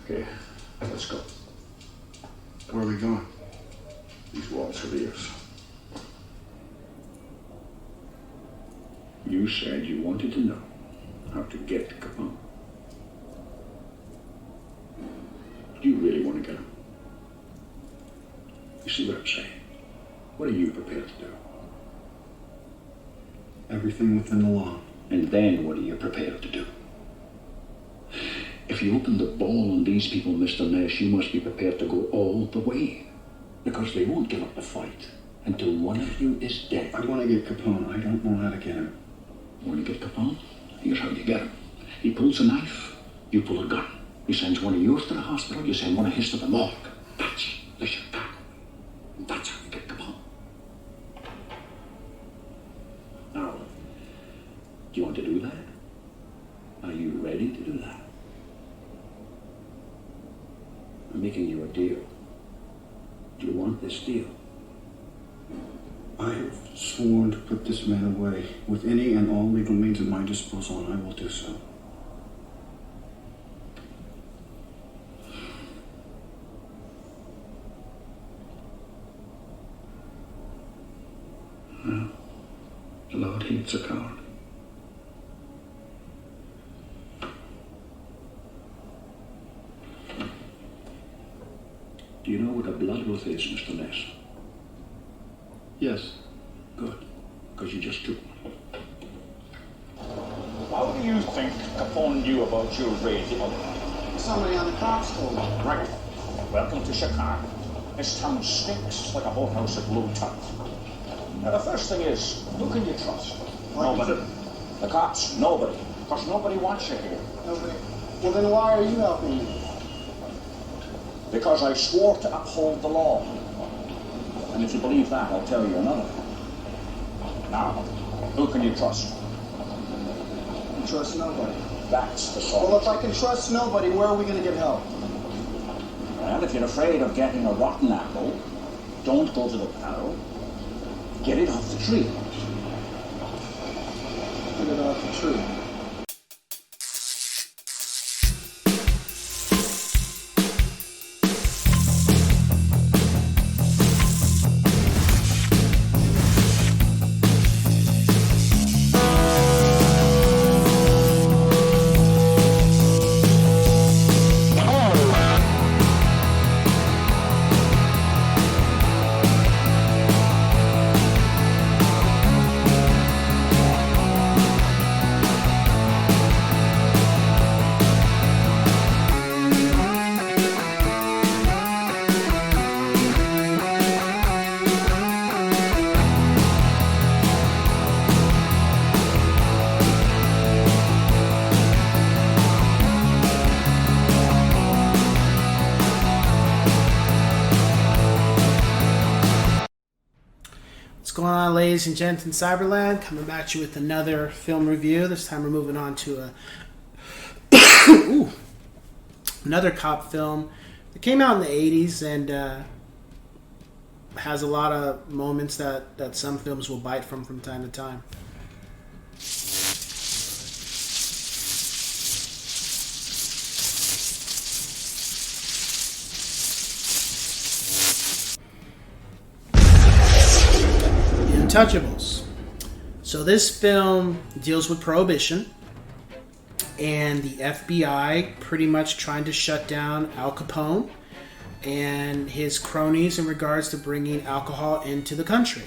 Okay, let's go. Where are we going? These walls are yours. You said you wanted to know how to get Capone. Do you really want to get him? You see what I'm saying? What are you prepared to do? Everything within the law. And then what are you prepared to do? If you open the ball on these people, Mr. Nash, you must be prepared to go all the way. Because they won't give up the fight until one of you is dead. I want to get Capone. I don't know how to get him. Want to get Capone? Here's how you get him. He pulls a knife, you pull a gun. He sends one of yours to the hospital, you send one of his to the morgue. That's the Chicago. That's how you get Capone. Now, do you want to do that? Are you ready to do that? I'm making you a deal. Do you want this deal? I have sworn to put this man away with any and all legal means at my disposal, and I will do so. Well, the Lord hates a coward. Do you know what a blood oath is, Mr. Ness? Yes. Good, because you just took one. How do you think Capone knew about your raid the other night? Somebody on the cops told me. Right. Welcome to Chicago. This town stinks like a boathouse at low tide. Now, the first thing is, who can you trust? Nobody. The cops? Nobody. Because nobody wants you here. Nobody. Well, then why are you helping me? Because I swore to uphold the law. And if you believe that, I'll tell you another. Now, who can you trust? I trust nobody. That's the sort. Well, if I can trust nobody, where are we going to get help? Well, if you're afraid of getting a rotten apple, don't go to the barrel. Get it off the tree. Get it off the tree. What's going on, ladies and gents in Cyberland? Coming at you with another film review. This time we're moving on to another cop film that came out in the 80s and has a lot of moments that some films will bite from time to time. Untouchables. So this film deals with Prohibition and the FBI pretty much trying to shut down Al Capone and his cronies in regards to bringing alcohol into the country,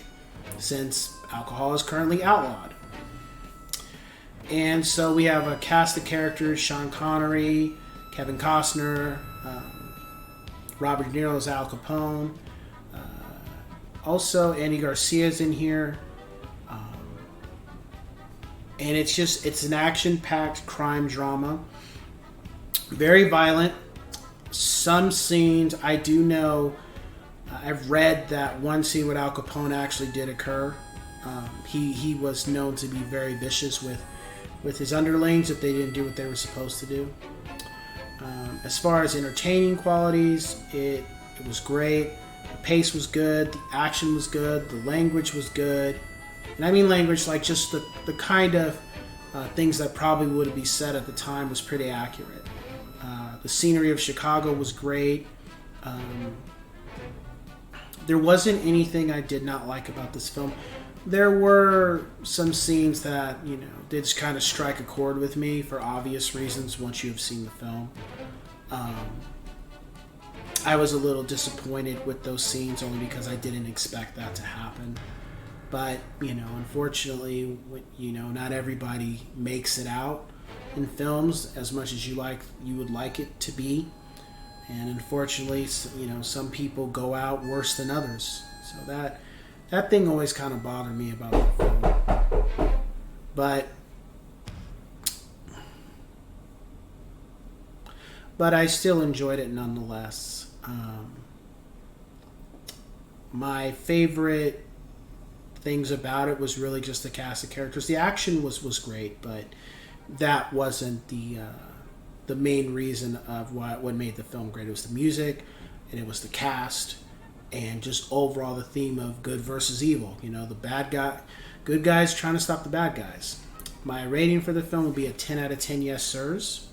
since alcohol is currently outlawed. And so we have a cast of characters: Sean Connery, Kevin Costner, Robert De Niro as Al Capone. Also, Andy Garcia's in here. And it's an action-packed crime drama. Very violent. Some scenes, I do know, I've read that one scene with Al Capone actually did occur. He was known to be very vicious with his underlings if they didn't do what they were supposed to do. As far as entertaining qualities, it was great. The pace was good. The action was good. The language was good. And I mean language like just the kind of things that probably would be said at the time was pretty accurate. The scenery of Chicago was great. There wasn't anything I did not like about this film. There were some scenes that, you know, did kind of strike a chord with me for obvious reasons once you have seen the film. I was a little disappointed with those scenes only because I didn't expect that to happen. But, you know, unfortunately, you know, not everybody makes it out in films as much as you would like it to be. And unfortunately, you know, some people go out worse than others. So that thing always kind of bothered me about the film. But I still enjoyed it nonetheless. My favorite things about it was really just the cast of characters. The action was great, but that wasn't the main reason of what made the film great. It was the music, and it was the cast, and just overall the theme of good versus evil. You know, good guys trying to stop the bad guys. My rating for the film would be a 10 out of 10 yes sirs.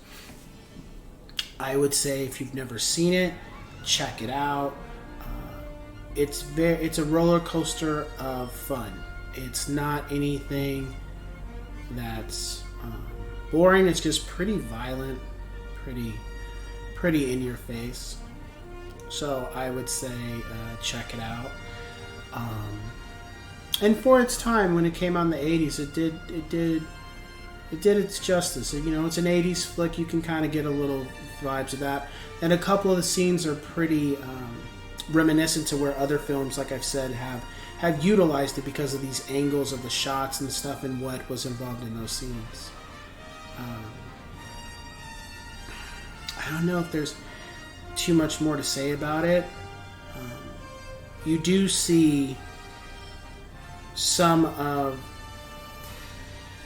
I would say if you've never seen it, check it out. It's a roller coaster of fun. It's not anything that's boring. It's just pretty violent, pretty in your face. So I would say check it out. And for its time, when it came out in the 80s, it did its justice. You know, it's an 80s flick. You can kind of get a little vibes of that. And a couple of the scenes are pretty reminiscent to where other films, like I've said, have utilized it because of these angles of the shots and stuff and what was involved in those scenes. I don't know if there's too much more to say about it. You do see some of...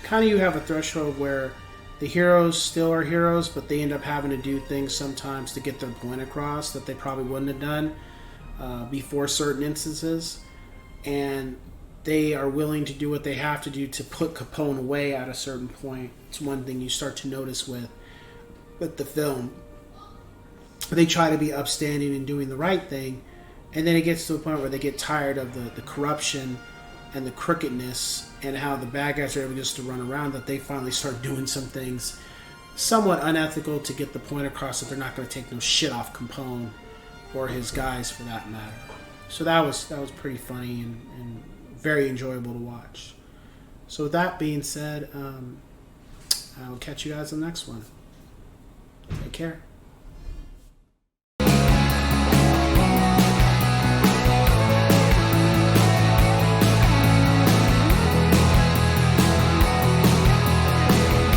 kind of you have a threshold where the heroes still are heroes, but they end up having to do things sometimes to get their point across that they probably wouldn't have done before certain instances. And they are willing to do what they have to do to put Capone away at a certain point. It's one thing you start to notice with the film. They try to be upstanding and doing the right thing, and then it gets to a point where they get tired of the corruption and the crookedness and how the bad guys are able just to run around, that they finally start doing some things somewhat unethical to get the point across that they're not going to take no shit off Capone or his guys for that matter. So that was pretty funny and very enjoyable to watch. So with that being said, I'll catch you guys on the next one. Take care.